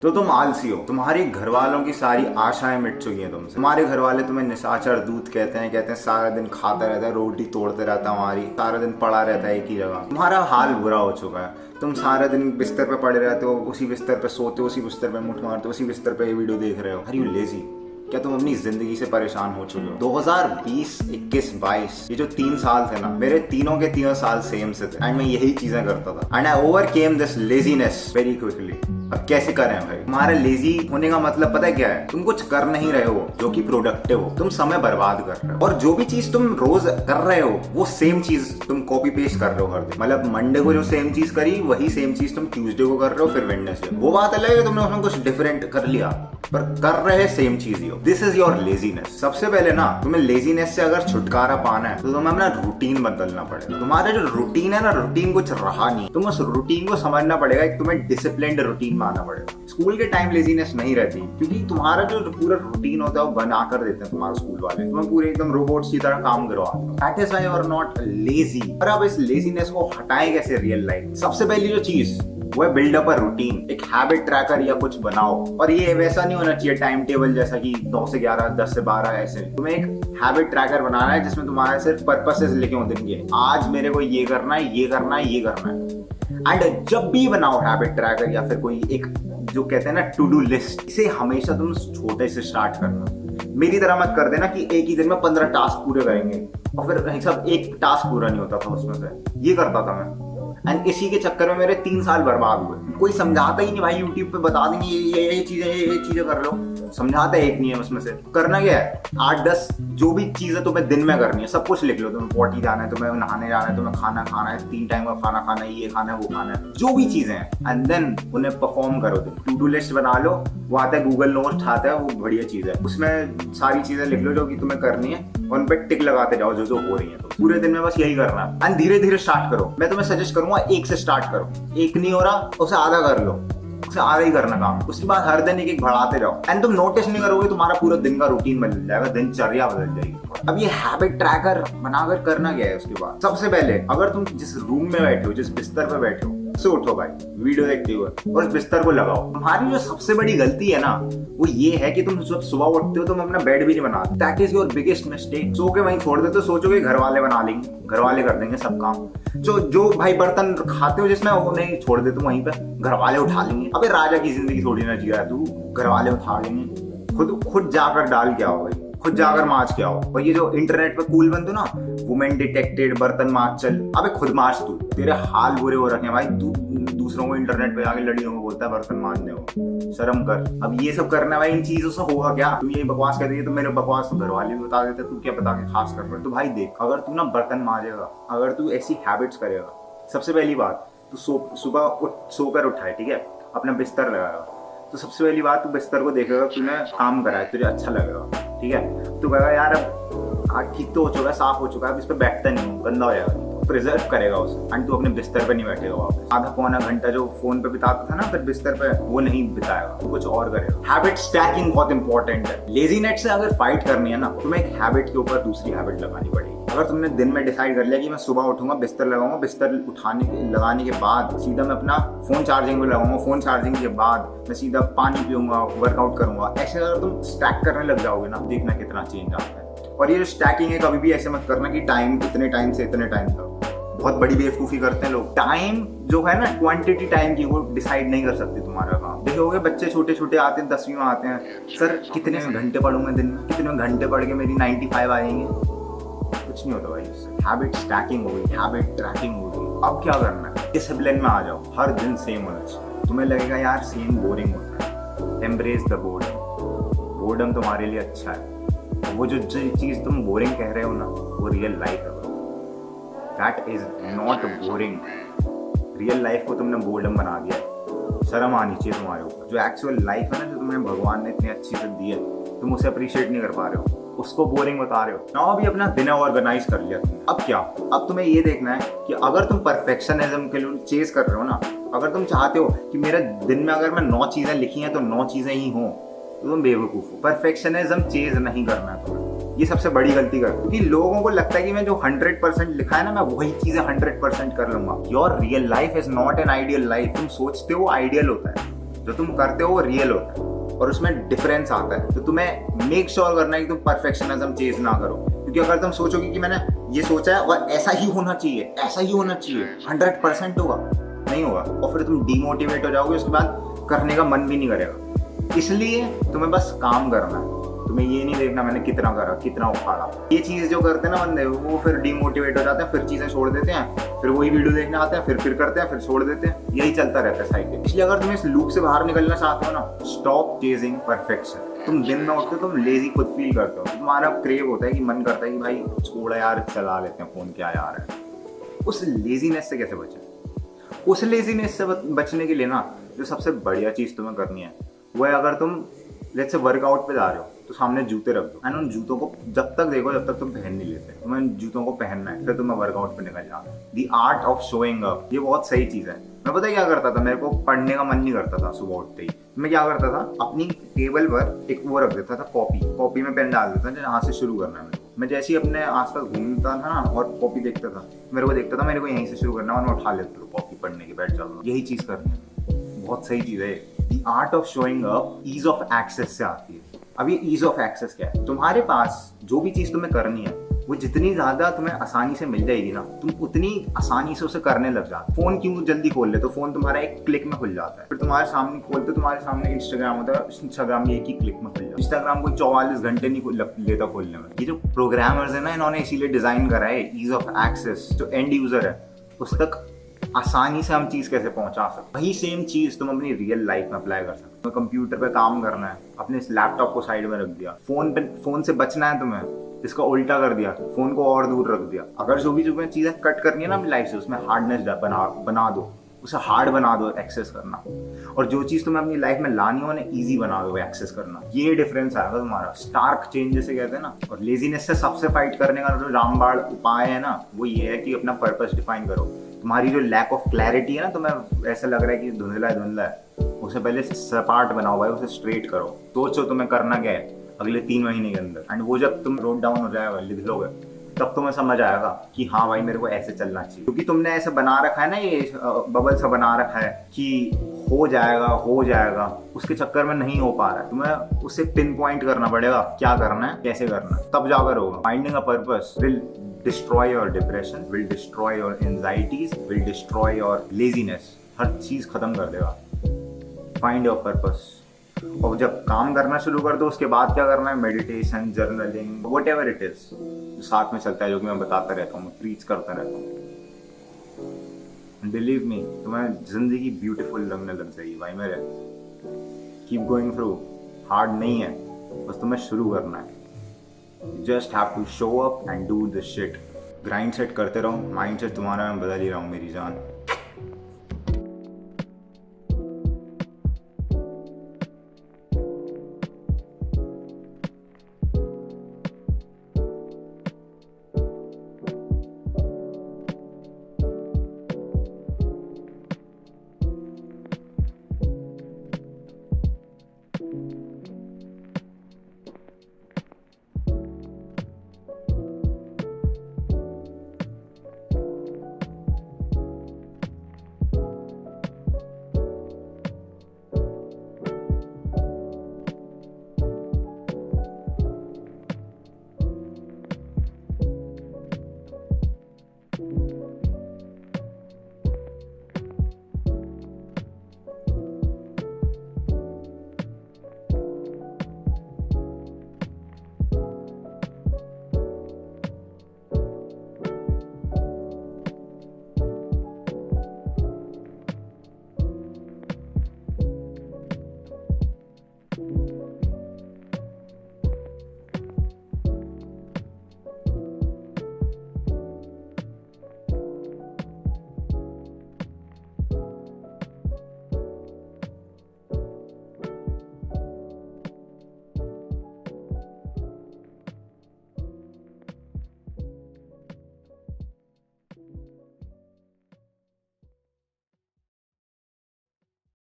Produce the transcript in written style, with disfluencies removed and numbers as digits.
तो तुम आलसी हो, तुम्हारी घर वालों की सारी आशाएं मिट चुकी हैं तुमसे। तुम्हारे घर वाले तुम्हें निशाचर दूध कहते हैं सारा दिन खाता रहता है, रोटी तोड़ते रहता है, हमारी सारा दिन पड़ा रहता है एक ही जगह। तुम्हारा हाल बुरा हो चुका है, तुम सारा दिन बिस्तर पे पड़े रहते हो, उसी बिस्तर पे सोते हो, उसी बिस्तर पे मुठ मारते हो, उसी बिस्तर पे वीडियो देख रहे हो। Are you lazy? क्या तुम अपनी जिंदगी से परेशान हो चुके हो? 2020, 21, 22 ये जो 3 साल थे ना, मेरे तीनों के तीनों साल सेम से थे एंड मैं यही चीजें करता था and I overcame this laziness very quickly. अब कैसे करें भाई? तुम्हारे लेजी होने का मतलब पता है क्या है? तुम कुछ कर नहीं रहे हो जो कि प्रोडक्टिव हो, तुम समय बर्बाद कर रहे हो। और जो भी चीज तुम रोज कर रहे हो वो सेम चीज तुम कॉपी पेस्ट कर रहे हो हर दिन। मतलब मंडे को जो सेम चीज करी वही सेम चीज तुम ट्यूसडे को कर रहे हो, फिर वेडनेसडे। वो बात अलग है तुमने उसमें कुछ डिफरेंट कर लिया, पर कर रहे सेम चीज ही हो। This is your laziness. सबसे पहले ना तुम्हें लेजीनेस से अगर छुटकारा पाना है तो तुम्हें अपना रूटीन बदलना पड़ेगा। तुम्हारा जो रूटीन है ना, रूटीन कुछ रहा नहीं, तुम उस रूटीन को समझना पड़ेगा। एक तुम्हें डिसिप्लिन्ड रूटीन मानना पड़ेगा। स्कूल के टाइम लेजीनेस नहीं रहती, क्योंकि तुम्हारा जो पूरा रूटीन होता है वो बना कर देते हैं तुम्हारे स्कूल वाले। तुम्हें पूरे एकदम रोबोट्स की तरह काम करवाते हैं। That is why you are not lazy. और अब इस लेजीनेस को हटाएं कैसे रियल लाइफ? सबसे पहली जो चीज वो है बिल्ड अप अ रूटीन। एक हैबिट ट्रैकर या कुछ बनाओ। और ये वैसा नहीं होना चाहिए टाइम टेबल जैसा कि 9 से 11, 10 से 12 ऐसे। तुम्हें एक हैबिट ट्रैकर बनाना है जिसमें तुम्हारे सिर्फ पर्पसेस लिखे होते हैं। आज मेरे को ये करना है, ये करना है, ये करना है। एंड जब भी बनाओ हैबिट ट्रैकर या फिर कोई एक जो कहते हैं ना टू डू लिस्ट, इसे हमेशा तुम छोटे से स्टार्ट करना। मेरी तरह मत कर देना कि एक ही दिन में 15 टास्क पूरे करेंगे और फिर सब एक टास्क पूरा नहीं होता था उसमें से। ये करता था मैं एंड इसी के चक्कर में मेरे 3 साल बर्बाद हुए। कोई समझाता ही नहीं भाई, यूट्यूब पे बता देंगे ये चीजें कर लो। समझाता एक नहीं है उसमें से। करना क्या है? 8-10 जो भी चीजें तुम्हें दिन में करनी है सब कुछ लिख लो। तुम्हें पॉटी जाना है, तुम्हें नहाने जाना है, तुम्हें खाना खाना है, 3 टाइम का खाना खाना है, ये खाना है, वो खाना है, जो भी चीजें हैं, एंड देन उन्हें परफॉर्म करो। टू डू लिस्ट बना लो, वो आता है गूगल नोट्स आता है, वो बढ़िया चीज है। उसमें सारी चीजें लिख लो जो कि तुम्हें करनी है, उन पे टिक लगाते जाओ जो हो रही है। तो पूरे दिन में बस यही करना है एंड धीरे धीरे स्टार्ट करो। मैं तुम्हें सजेस्ट करूंगा 1 से स्टार्ट करो। 1 नहीं हो रहा उसे आधा कर लो, उसे आधा ही करना काम। उसके बाद हर दिन एक बढ़ाते जाओ एंड तुम नोटिस नहीं करोगे, तुम्हारा पूरा दिन का रूटीन बदल जाएगा, दिनचर्या बदल जाएगी। अब ये हैबिट ट्रैकर बनाकर करना क्या है? उसके बाद सबसे पहले अगर तुम जिस रूम में बैठे हो, जिस बिस्तर पे बैठे हो, से उठो भाई, वीडियो देखते हुए और उस बिस्तर को लगाओ। तुम्हारी जो सबसे बड़ी गलती है ना वो ये है कि तुम जब सुबह उठते हो तुम अपना बेड भी नहीं बनाते। That is your biggest mistake. So के वहीं छोड़ देते हो, सोचोगे घर वाले बना लेंगे, घर वाले कर देंगे सब काम। जो भाई बर्तन खाते हो जिसमें, वो नहीं छोड़ देते वहीं पे, घर वाले उठा लेंगे। अबे राजा की जिंदगी थोड़ी ना जी रहा है तू, घर वाले उठा लेंगे। खुद जाकर डाल के आओ भाई, खुद जाकर माज के आओ। और ये जो इंटरनेट पे कूल बनते ना, वुमेन डिटेक्टेड, बर्तन माज चल, अबे खुद माज तू। तेरे हाल बुरे हो रखे हैं भाई, तू दूसरों को इंटरनेट पे आके लड़ियों को बोलता है बर्तन माजने को। शर्म कर। अब ये सब करना भाई, इन चीजों से होगा क्या? तू ये बकवास कहती है तो मेरे बकवास तो घर वाले भी बता देते, तू क्या बता के खास कर रहा। तो भाई देख, अगर तू ना बर्तन माजेगा, अगर तू ऐसी हैबिट्स करेगा, सबसे पहली बात तू सुबह सोकर उठाए, ठीक है, अपना बिस्तर लगाएगा, तो सबसे पहली बात तू बिस्तर को देखेगा, तूने काम करा है, तुझे अच्छा लगेगा, ठीक है। तू कहेगा यार अब ठीक तो हो चुका है, साफ हो चुका है, अब इस पर बैठता नहीं हूँ, गंदा हो जाएगा। प्रिजर्व करेगा उसे एंड तू अपने बिस्तर पे नहीं बैठेगा वापस। आधा पौना घंटा जो फोन पे बिताता था ना फिर बिस्तर पे, वो नहीं बिताएगा, तो कुछ और करेगा। हैबिट स्टैकिंग बहुत इंपॉर्टेंट है। लेजीनेस से अगर फाइट करनी है ना, तुम्हें एक हैबिट के ऊपर दूसरी हैबिट लगानी पड़ेगी। अगर तुमने दिन में डिसाइड कर लिया कि मैं सुबह उठूंगा, बिस्तर लगाऊंगा, बिस्तर लगाने के बाद सीधा मैं अपना फोन चार्जिंग में लगाऊंगा, फोन चार्जिंग के बाद मैं सीधा पानी पीऊंगा, वर्कआउट करूंगा, ऐसे अगर तुम स्टैक करने लग जाओगे ना, देखना कितना चेंज आता है। और ये जो स्टैकिंग है, कभी भी ऐसे मत करना कि टाइम इतने टाइम से इतने टाइम तक। बहुत बड़ी बेवकूफी करते हैं लोग। टाइम जो है ना, क्वांटिटी टाइम की, वो डिसाइड नहीं कर सकती तुम्हारा काम। देखोगे बच्चे छोटे छोटे आते हैं, 10वीं में आते हैं, सर कितने घंटे पढ़ूंगा दिन में, कितने घंटे पढ़ के मेरी 95 आएंगे। कुछ नहीं होता भाई उससे। हैबिट स्टैकिंग हो गई, हैबिट ट्रैकिंग हो गई। अब क्या करना है? डिसिप्लिन में आ जाओ। हर दिन सेम होना चाहिए। तुम्हें लगेगा यार सेम बोरिंग होता है, एम्ब्रेस द बोर्डम। बोर्डम तुम्हारे लिए अच्छा है। वो जो चीज तुम बोरिंग कह रहे हो ना, वो रियल लाइफ है। That is not boring. Real life को तुमने बोर्डम बना दिया। शर्म आनी चाहिए तुम्हारे ऊपर। जो एक्चुअल लाइफ है ना, जो तुम्हें भगवान ने इतनी अच्छी से दी है, तुम उसे अप्रिशिएट नहीं कर पा रहे हो, उसको बोरिंग बता रहे हो ना। अभी अपना दिन ऑर्गेनाइज कर लिया तुमने। अब क्या? अब तुम्हें ये देखना है कि अगर तुम परफेक्शनिज्म के लिए चेज कर रहे हो ना, अगर तुम चाहते हो कि मेरे दिन में अगर मैं 9 चीजें लिखी हैं तो 9 चीजें ही हों, तो तुम बेवकूफ हो। परफेक्शनिज्म चेज नहीं करना है तुम्हें। ये सबसे बड़ी गलती करते हैं, क्योंकि लोगों को लगता है कि मैं जो 100% लिखा है ना, मैं वही चीजें 100% कर लूंगा। Your real life is not an ideal life. तुम सोचते हो आइडियल होता है, जो तुम करते हो वो रियल होता है और उसमें डिफरेंस आता है। तो तुम्हें मेक श्योर करना है कि तुम परफेक्शनिज्म चेज ना करो, क्योंकि अगर तुम सोचोगे कि मैंने ये सोचा है और ऐसा ही होना चाहिए, ऐसा ही होना चाहिए, 100% होगा, नहीं होगा, और फिर तुम डिमोटिवेट हो जाओगे, उसके बाद करने का मन भी नहीं करेगा। इसलिए तुम्हें बस काम करना है, तुम्हें ये नहीं देखना मैंने कितना करा, कितना उखाड़ा। ये चीज जो करते हैं ना बंदे, वो फिर डिमोटिवेट हो जाते हैं, फिर चीजें छोड़ देते हैं, फिर वही वीडियो देखने आते हैं, फिर करते हैं, फिर छोड़ देते हैं। यही चलता रहता है साइकिल। इसलिए अगर तुम इस लूप से बाहर निकलना चाहते हो ना, स्टॉप चेजिंग परफेक्शन। तुम दिन में उठते हो, तुम लेजी खुद फील करते हो, तुम्हारा क्रेव होता है कि मन करता है कि भाई छोड़ा यार, चला लेते हैं फोन, क्या यार है। उस लेजीनेस से कैसे बचें? उस लेजीनेस से बचने के लिए ना, जो सबसे बढ़िया चीज तुम्हें करनी है वो है, अगर तुम लेट्स से वर्कआउट पे जा रहे हो तो सामने जूते रख दो एंड उन जूतों को जब तक देखो जब तक तुम पहन नहीं लेते, तुम्हें जूतों को पहनना है, फिर तुम्हें वर्कआउट पे निकल जाना। The art of showing up, ये बहुत सही चीज है। मैं पता क्या करता था, मेरे को पढ़ने का मन नहीं करता था सुबह उठते ही, मैं क्या करता था, अपनी टेबल पर एक वो रख देता था, कॉपी में पेन डाल देता था, जहाँ से शुरू करना है मेरे को। मैं जैसे ही अपने आसपास घूमता था ना और कॉपी देखता था, मेरे को देखता था मेरे को यहीं से शुरू करना है, और मैं उठा लेता था कॉपी, पढ़ने की बैठ जाता, यही चीज करनी है। बहुत सही चीज है। The art of showing up ease of access से आती है। अब ये ईज ऑफ एक्सेस क्या है? तुम्हारे पास जो भी चीज तुम्हें करनी है वो जितनी ज्यादा तुम्हें आसानी से मिल जाएगी ना, तुम उतनी आसानी से उसे करने लग जाते। फोन क्यों जल्दी खोल ले, तो फोन तुम्हारा एक क्लिक में खुल जाता है। फिर तुम्हारे सामने खोलते, तुम्हारे सामने इंस्टाग्राम होता है, इंस्टाग्राम एक ही क्लिक में खुल जाता है। इंस्टाग्राम को 44 घंटे नहीं लेता खोलने में। ये जो प्रोग्रामर्स है ना, इन्होंने इसीलिए डिजाइन करा है ईज ऑफ एक्सेस। जो एंड यूजर है उस तक आसानी से हम चीज कैसे पहुंचा सकते। वही सेम चीज तुम अपनी रियल लाइफ में अप्लाई कर सकते हो। तुम्हें कंप्यूटर पे काम करना है, अपने इस लैपटॉप को साइड में रख दिया, फोन से बचना है तुम्हें, इसका उल्टा कर दिया, फोन को और दूर रख दिया। अगर जो भी चीजें कट करनी है ना अपनी लाइफ से, उसमें हार्डनेस बना दो, उसे हार्ड बना दो एक्सेस करना, और जो चीज तुम्हें अपनी लाइफ में लानी हो उन्हें ईजी बना दो एक्सेस करना। ये डिफरेंस आएगा तुम्हारा, स्टार्क चेंज जैसे कहते हैं ना। और लेजीनेस से सबसे फाइट करने का जो रामबाण उपाय है ना, वो ये है कि अपना पर्पस डिफाइन करो। तुम्हारी जो लैक ऑफ क्लैरिटी है ना, तुम्हें ऐसा लग रहा है कि धुंधला है, उसे पहले सपाट बनाओ भाई, उसे स्ट्रेट करो। सोचो तुम्हें करना क्या है अगले 3 महीने के अंदर, एंड वो जब तुम रोड डाउन हो जाएगा, लिख लोगे, तब तुम्हें समझ आएगा कि हाँ भाई मेरे को ऐसे चलना चाहिए। क्योंकि तुमने ऐसे बना रखा है ना, ये बबल सा बना रखा है कि हो जाएगा, उसके चक्कर में नहीं हो पा रहा है। तुम्हें उसे पिन पॉइंट करना पड़ेगा, क्या करना है, कैसे करना है, तब जाकर होगा। Finding a purpose will destroy your depression, will destroy your anxieties, will destroy your laziness। हर चीज खत्म कर देगा। Find your purpose। और जब काम करना शुरू कर दो, उसके बाद क्या करना है, meditation, journaling, whatever it is, जो साथ में चलता है, जो कि मैं बताता रहता हूँ, प्रीच करता रहता हूँ। बिलीव मी, तुम्हें जिंदगी ब्यूटीफुल लगने लग जाएगी भाई मेरे। कीप गोइंग थ्रू, हार्ड नहीं है, बस तुम्हें शुरू करना है। Just have to show up and do this shit. Grind set करते रहो, माइंड सेट तुम्हारा मैं बदल ही रहा हूँ मेरी जान।